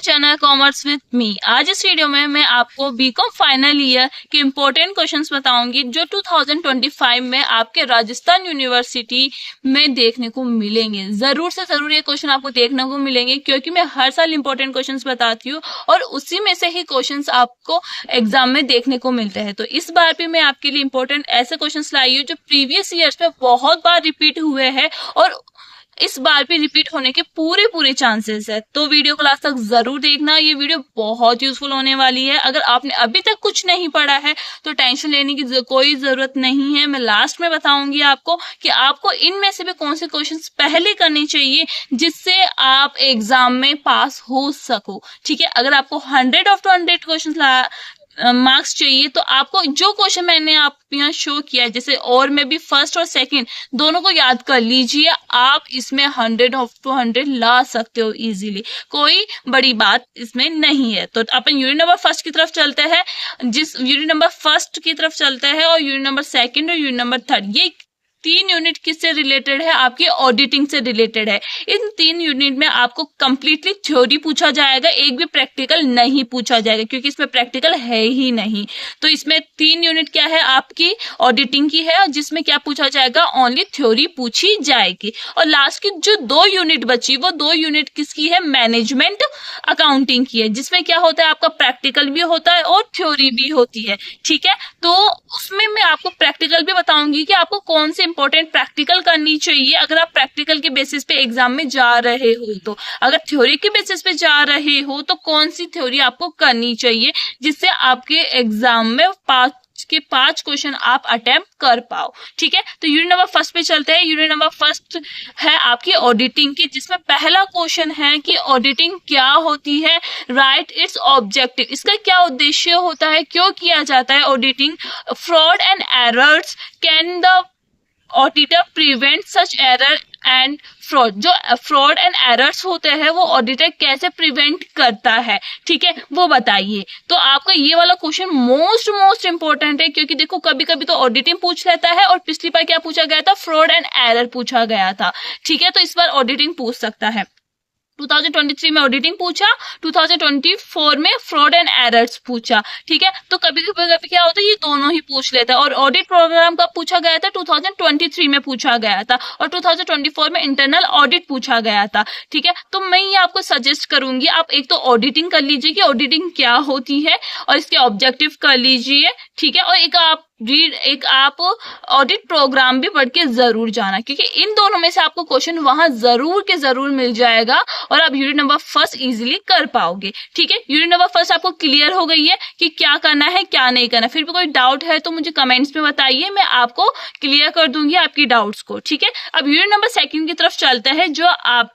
Channel commerce with me. आज इस video में मैं आपको बीकॉम फाइनल ईयर के इम्पोर्टेंट क्वेश्चंस बताऊंगी जो 2025 में आपके राजस्थान यूनिवर्सिटी में देखने को मिलेंगे। जरूर से जरूर ये क्वेश्चन आपको देखने को मिलेंगे क्योंकि मैं हर साल इम्पोर्टेंट क्वेश्चंस बताती हूँ और उसी में से ही क्वेश्चंस आपको एग्जाम में देखने को मिलते हैं। तो इस बार भी मैं आपके लिए इम्पोर्टेंट ऐसे क्वेश्चंस लाई हूँ जो प्रीवियस ईयर्स में बहुत बार रिपीट हुए हैं और इस बार भी रिपीट होने के पूरे चांसेस है। तो वीडियो को लास्ट तक जरूर देखना, ये वीडियो बहुत यूजफुल होने वाली है। अगर आपने अभी तक कुछ नहीं पढ़ा है तो टेंशन लेने की कोई जरूरत नहीं है। मैं लास्ट में बताऊंगी आपको कि आपको इनमें से भी कौन से क्वेश्चंस पहले करने चाहिए जिससे आप एग्जाम में पास हो सको। ठीक है, अगर आपको 100 ऑफ 100 क्वेश्चन मार्क्स चाहिए तो आपको जो क्वेश्चन मैंने आप यहाँ शो किया है, जैसे और में भी फर्स्ट और सेकंड दोनों को याद कर लीजिए। आप इसमें 100 ऑफ 100 ला सकते हो इजीली, कोई बड़ी बात इसमें नहीं है। तो अपन यूनिट नंबर फर्स्ट की तरफ चलते हैं, जिस यूनिट नंबर फर्स्ट की तरफ चलते हैं और यूनिट नंबर सेकंड और यूनिट नंबर थर्ड, ये 3 यूनिट किससे रिलेटेड है? आपकी ऑडिटिंग से रिलेटेड है। इन 3 यूनिट में आपको कंप्लीटली थ्योरी पूछा जाएगा, एक भी प्रैक्टिकल नहीं पूछा जाएगा क्योंकि इसमें प्रैक्टिकल है ही नहीं। तो इसमें 3 यूनिट क्या है? आपकी ऑडिटिंग की है और जिसमें क्या पूछा जाएगा? ओनली थ्योरी पूछी जाएगी। और लास्ट की जो 2 यूनिट बची वो 2 यूनिट किसकी है? मैनेजमेंट अकाउंटिंग की है, जिसमें क्या होता है? आपका प्रैक्टिकल भी होता है और थ्योरी भी होती है। ठीक है, तो उसमें मैं आपको प्रैक्टिकल भी बताऊंगी कि आपको कौन से इंपॉर्टेंट प्रैक्टिकल करनी चाहिए अगर आप प्रैक्टिकल के बेसिस पे एग्जाम में जा रहे हो। तो अगर थ्योरी के बेसिस पे जा रहे हो तो कौन सी थ्योरी आपको करनी चाहिए जिससे आपके एग्जाम में 5 क्वेश्चन आप अटेम्प्ट कर पाओ। ठीक है, तो यूनिट नंबर फर्स्ट पे चलते हैं। यूनिट नंबर फर्स्ट है आपकी ऑडिटिंग की, जिसमें पहला क्वेश्चन है कि ऑडिटिंग क्या होती है? Right it's objective. इसका क्या उद्देश्य होता है, क्यों किया जाता है auditing? Fraud and errors, can the auditor prevent such error and fraud. जो फ्रॉड एंड एरर्स होते हैं वो ऑडिटर कैसे प्रिवेंट करता है, ठीक है, वो बताइए। तो आपका ये वाला क्वेश्चन मोस्ट इंपॉर्टेंट है क्योंकि देखो कभी कभी तो ऑडिटिंग पूछ लेता है और पिछली बार क्या पूछा गया था? फ्रॉड एंड एरर पूछा गया था। ठीक है, तो इस बार ऑडिटिंग पूछ सकता है। 2023 में ऑडिटिंग पूछा, 2024 में फ्रॉड एंड एरर्स पूछा। ठीक है, तो कभी कभी क्या होता है ये दोनों ही पूछ लेता है। और ऑडिट प्रोग्राम कब पूछा गया था? 2023 में पूछा गया था और 2024 में इंटरनल ऑडिट पूछा गया था। ठीक है, तो मैं ये आपको सजेस्ट करूंगी आप एक तो ऑडिटिंग कर लीजिए कि ऑडिटिंग क्या होती है और इसके ऑब्जेक्टिव कर लीजिए। ठीक है, और एक आप ऑडिट प्रोग्राम भी पढ़ के जरूर जाना क्योंकि इन दोनों में से आपको क्वेश्चन वहां जरूर के जरूर मिल जाएगा और आप यूनिट नंबर फर्स्ट इजीली कर पाओगे। ठीक है, यूनिट नंबर फर्स्ट आपको क्लियर हो गई है कि क्या करना है क्या नहीं करना। फिर भी कोई डाउट है तो मुझे कमेंट्स में बताइए, मैं आपको क्लियर कर दूंगी आपकी डाउट्स को। ठीक है, अब यूनिट नंबर सेकंड की तरफ चलते हैं जो आपका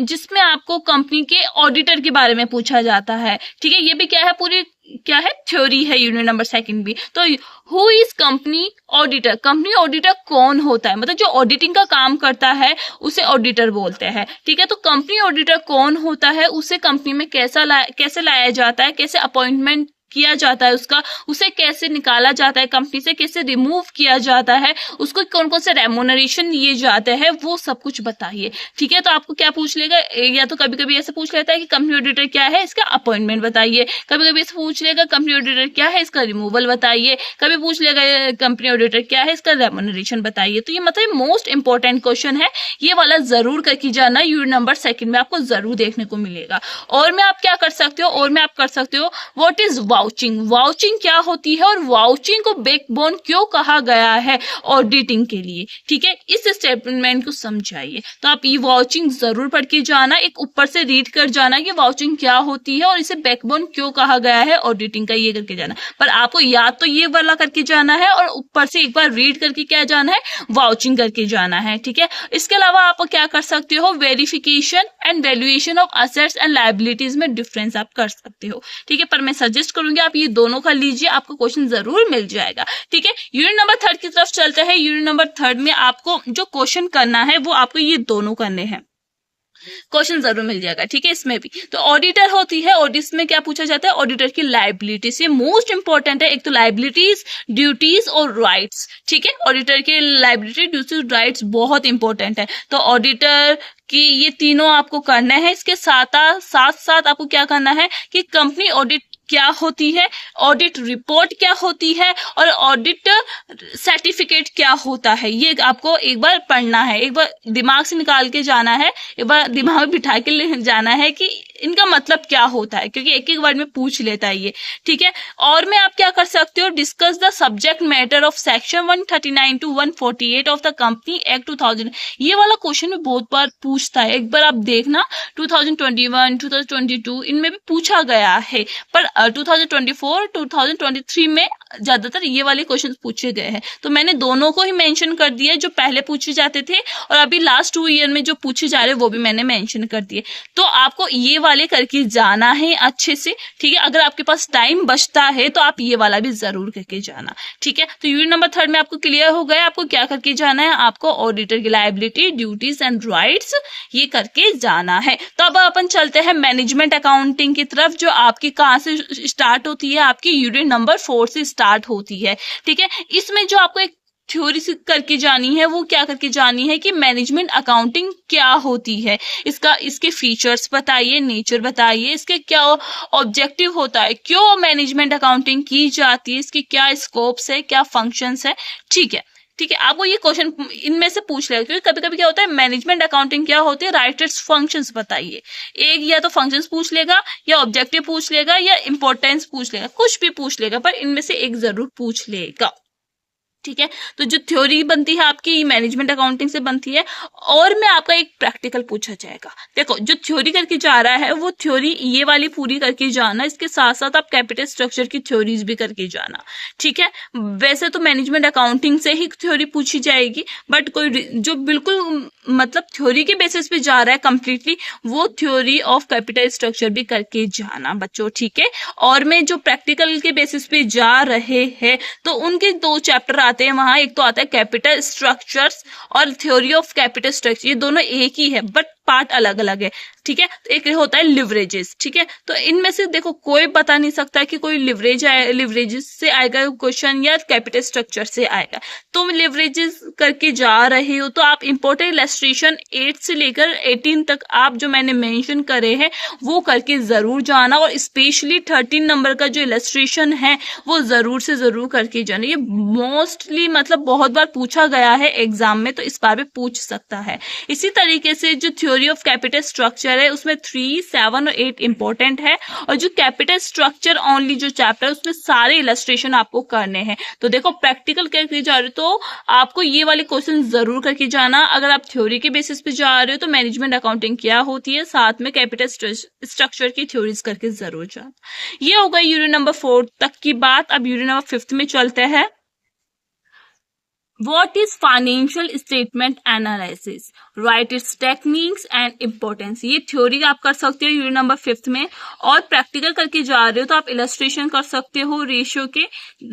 जिसमें आपको कंपनी के ऑडिटर के बारे में पूछा जाता है। ठीक है, ये भी क्या है? पूरी क्या है? थ्योरी है यूनिट नंबर सेकंड भी। तो who is company auditor? Company auditor कौन होता है? मतलब जो ऑडिटिंग का काम करता है उसे ऑडिटर बोलते हैं। ठीक है, तो कंपनी ऑडिटर कौन होता है, उसे कंपनी में कैसे लाया जाता है, कैसे अपॉइंटमेंट किया जाता है उसका, उसे कैसे निकाला जाता है कंपनी से, कैसे रिमूव किया जाता है, उसको कौन कौन से रेम्यूनरेशन दिए जाते हैं, वो सब कुछ बताइए। ठीक है, तो आपको क्या पूछ लेगा? या तो कभी कभी ऐसे पूछ लेता है कि कंपनी ऑडिटर क्या है, इसका अपॉइंटमेंट बताइए। कभी कभी ऐसे पूछ लेगा कंपनी ऑडिटर क्या है, इसका रिमूवल बताइए। कभी पूछ लेगा कंपनी ऑडिटर क्या है, इसका रेम्यूनरेशन बताइए। तो ये मतलब मोस्ट इंपॉर्टेंट क्वेश्चन है, ये वाला जरूर करके जाना, यूनिट नंबर सेकंड में आपको जरूर देखने को मिलेगा। और में आप क्या कर सकते हो? और में आप कर सकते हो व्हाट इज वाउचिंग। वाउचिंग क्या होती है और वाउचिंग को बैकबोन क्यों कहा गया है ऑडिटिंग के लिए? ठीक है, इस स्टेटमेंट को समझाइए। तो आप ये वाउचिंग जरूर पढ़ के जाना, एक ऊपर से रीड कर जाना कि वाउचिंग क्या होती है और इसे बैकबोन क्यों कहा गया है ऑडिटिंग का, ये करके जाना। पर आपको याद तो ये वाला करके जाना है और ऊपर से एक बार रीड करके क्या जाना है? वाउचिंग करके जाना है। ठीक है, इसके अलावा आप क्या कर सकते हो? Verification and valuation of assets and liabilities में डिफरेंस आप कर सकते हो। ठीक है, पर मैं सजेस्ट करूंगी आप ये दोनों कर लीजिए, आपको क्वेश्चन जरूर मिल जाएगा। ठीक है, यूनिट नंबर थर्ड की तरफ चलते हैं। यूनिट नंबर थर्ड में आपको जो क्वेश्चन करना है वो आपको ये दोनों करने हैं। क्वेश्चन जरूर मिल जाएगा, ठीक है। इसमें भी तो ऑडिटर होती है, ऑडिट में क्या पूछा जाता है, ऑडिटर की लायबिलिटीज, ये मोस्ट इंपॉर्टेंट है। एक तो लायबिलिटीज, ड्यूटीज और राइट्स, ठीक है। ऑडिटर के लायबिलिटी, ड्यूटीज, राइट्स बहुत इंपॉर्टेंट है। तो ऑडिटर कि ये तीनों आपको करना है। इसके साथ साथ आपको क्या करना है कि कंपनी ऑडिट क्या होती है, ऑडिट रिपोर्ट क्या होती है और ऑडिट सर्टिफिकेट क्या होता है, ये आपको एक बार पढ़ना है, एक बार दिमाग से निकाल के जाना है, एक बार दिमाग में बिठा के जाना है कि इनका मतलब क्या होता है, क्योंकि एक एक वर्ड में पूछ लेता है ये, ठीक है। और में आप क्या कर सकते हो, discuss the subject matter of section 139 to 148 of the company act 2000। ये वाला क्वेश्चन भी बहुत बार पूछता है, एक बार आप देखना 2021, 2022 इनमें भी पूछा गया है, पर 2024, 2023 में ज्यादातर ये वाले क्वेश्चन पूछे गए हैं। तो मैंने दोनों को ही मेंशन कर दिया, जो पहले पूछे जाते थे और अभी लास्ट 2 ईयर में जो पूछे जा रहे हैं वो भी मैंने मेंशन कर दिए। तो आपको ये वाले करके जाना है अच्छे से, ठीक है। अगर आपके पास टाइम बचता है तो आप ये वाला भी जरूर करके जाना, ठीक है। तो यूनिट नंबर 3 में आपको क्लियर हो गया आपको क्या करके जाना है, आपको ऑडिटर की लायबिलिटी, ड्यूटीज एंड राइट्स ये करके जाना है। तो अब अपन चलते हैं मैनेजमेंट अकाउंटिंग की तरफ, जो आपकी कहाँ से स्टार्ट होती है, आपकी यूनिट नंबर 4 से स्टार्ट होती है, ठीक है। इसमें जो आपको एक थ्योरी से करके जानी है वो क्या करके जानी है कि मैनेजमेंट अकाउंटिंग क्या होती है, इसके फीचर्स बताइए, नेचर बताइए, इसके क्या ऑब्जेक्टिव होता है, क्यों मैनेजमेंट अकाउंटिंग की जाती है, इसकी क्या स्कोप्स है, क्या फंक्शंस है, ठीक है। ठीक है, आपको ये क्वेश्चन इनमें से पूछ लेगा, क्योंकि कभी कभी क्या होता है मैनेजमेंट अकाउंटिंग क्या होती है, राइट इट्स फंक्शंस बताइए। एक या तो फंक्शंस पूछ लेगा या ऑब्जेक्टिव पूछ लेगा या इंपॉर्टेंस पूछ लेगा, कुछ भी पूछ लेगा, पर इनमें से एक जरूर पूछ लेगा, ठीक है। तो जो थ्योरी बनती है आपकी मैनेजमेंट अकाउंटिंग से बनती है, और में आपका एक प्रैक्टिकल पूछा जाएगा। देखो जो थ्योरी करके जा रहा है वो थ्योरी ये वाली पूरी करके जाना, इसके साथ साथ आप कैपिटल स्ट्रक्चर की थ्योरीज भी करके जाना, ठीक है। वैसे तो मैनेजमेंट अकाउंटिंग से ही थ्योरी पूछी जाएगी, बट कोई जो बिल्कुल मतलब थ्योरी के बेसिस पे जा रहा है कंप्लीटली, वो थ्योरी ऑफ कैपिटल स्ट्रक्चर भी करके जाना बच्चों, ठीक है। और में जो प्रैक्टिकल के बेसिस पे जा रहे हैं तो उनके 2 चैप्टर आते हैं वहां, एक तो आता है कैपिटल स्ट्रक्चर्स और थ्योरी ऑफ कैपिटल स्ट्रक्चर, ये दोनों एक ही है बट पार्ट अलग अलग है, ठीक है। तो एक होता है लिवरेजेस, ठीक है। तो इनमें से देखो कोई बता नहीं सकता कि कोई लिवरेजेस से आएगा क्वेश्चन या कैपिटल स्ट्रक्चर से आएगा। तुम लिवरेजेस करके जा रहे हो तो आप इंपॉर्टेंट इलस्ट्रेशन 8 से लेकर 18 तक आप जो मैंने मेंशन करे हैं वो करके जरूर जाना, और स्पेशली 13 नंबर का जो इलस्ट्रेशन है वो जरूर से जरूर करके जाना। ये मोस्टली मतलब बहुत बार पूछा गया है एग्जाम में, तो इस बार भी पूछ सकता है। इसी तरीके से जो थ्योरी ऑफ कैपिटल स्ट्रक्चर है उसमें 3, 7 और 8 इंपॉर्टेंट है, और जो कैपिटल स्ट्रक्चर ओनली जो चैप्टर है उसमें सारे इलस्ट्रेशन आपको करने हैं। तो देखो प्रैक्टिकल करके जा रहे हो तो आपको ये वाले क्वेश्चन जरूर करके जाना। अगर आप थ्योरी के बेसिस पे जा रहे हो तो मैनेजमेंट अकाउंटिंग क्या होती है, साथ में कैपिटल स्ट्रक्चर की थ्योरीज करके जरूर जाना। ये हो गई यूनिट नंबर 4 तक की बात। अब यूनिट नंबर 5 में चलते हैं। What is financial statement analysis? Write its techniques and importance. ये थ्योरी आप कर सकते हो यूनिट नंबर 5 में, और प्रैक्टिकल करके जा रहे हो तो आप इलस्ट्रेशन कर सकते हो रेशियो के,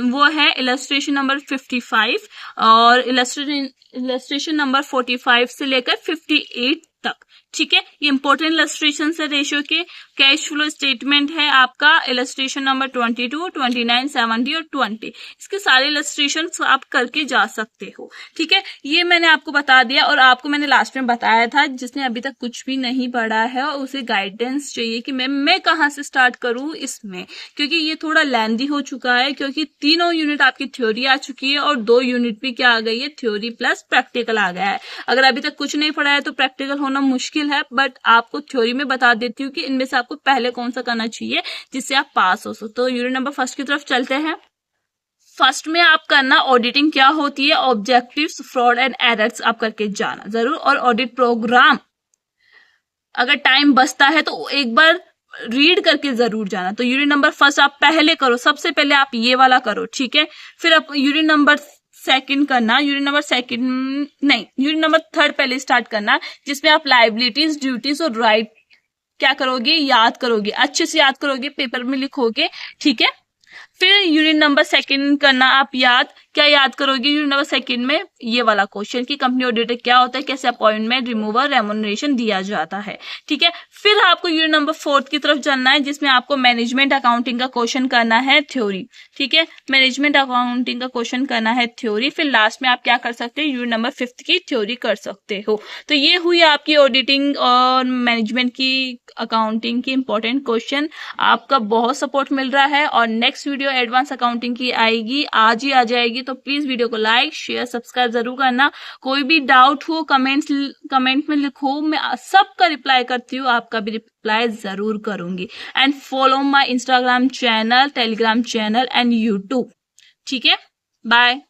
वो है इलस्ट्रेशन नंबर 55 और इलस्ट्रेशन नंबर 45 से लेकर 58 तक, ठीक है। ये इंपॉर्टेंट इलस्ट्रेशन है रेशियो के। कैश फ्लो स्टेटमेंट है आपका इलस्ट्रेशन नंबर 22, 29, 70 और 20। इसके सारे इलस्ट्रेशन आप करके जा सकते हो, ठीक है। ये मैंने आपको बता दिया, और आपको मैंने लास्ट में बताया था जिसने अभी तक कुछ भी नहीं पढ़ा है और उसे गाइडेंस चाहिए कि मैं कहाँ से स्टार्ट करूँ इसमें, क्योंकि ये थोड़ा लेंदी हो चुका है, क्योंकि 3 यूनिट आपकी थ्योरी आ चुकी है और 2 यूनिट भी क्या आ गई है, थ्योरी प्लस प्रैक्टिकल आ गया है। अगर अभी तक कुछ नहीं पढ़ा है तो प्रैक्टिकल होना मुश्किल है, बट आपको थ्योरी में बता देती हूँ कि इनमें से आपको पहले कौन सा करना चाहिए जिससे आप पास हो। तो यूनिट नंबर 1 की तरफ चलते हैं। फर्स्ट में आप करना ऑडिटिंग क्या होती है, ऑब्जेक्टिव्स, फ्रॉड एंड एरर्स आप करके जाना जरूर, और ऑडिट प्रोग्राम अगर टाइम बचता है तो एक बार रीड करके जरूर जाना। तो यूनिट नंबर 1 आप पहले करो, सबसे पहले आप ये वाला करो, ठीक है। फिर आप यूनिट नंबर 2 करना, यूनिट नंबर 3 पहले स्टार्ट करना, जिसमें आप लायबिलिटीज, ड्यूटीज और राइट क्या करोगे, याद करोगे, अच्छे से याद करोगे, पेपर में लिखोगे, ठीक है। फिर यूनिट नंबर सेकंड करना आप याद, क्या याद करोगे यूनिट नंबर सेकंड में? ये वाला क्वेश्चन कि कंपनी ऑडिटर क्या होता है, कैसे अपॉइंटमेंट, रिमूवल, रेम्युनरेशन दिया जाता है। ठीक है, फिर आपको यूनिट नंबर फोर्थ की तरफ जाना है, जिसमें आपको मैनेजमेंट अकाउंटिंग का क्वेश्चन करना है थ्योरी। ठीक है, मैनेजमेंट अकाउंटिंग का क्वेश्चन करना है थ्योरी। फिर लास्ट में आप क्या कर सकते हैं, यूनिट नंबर फिफ्थ की थ्योरी कर सकते हो। तो ये हुई आपकी ऑडिटिंग और मैनेजमेंट की अकाउंटिंग की इंपॉर्टेंट क्वेश्चन। आपका बहुत सपोर्ट मिल रहा है और नेक्स्ट वीडियो एडवांस अकाउंटिंग की आएगी, आज ही आ जाएगी। तो प्लीज वीडियो को लाइक शेयर सब्सक्राइब जरूर करना। कोई भी डाउट हो कमेंट में लिखो, मैं सबका रिप्लाई करती हूँ, आपका भी रिप्लाई जरूर करूंगी। And follow my Instagram channel, Telegram channel and YouTube. ठीक है, बाय।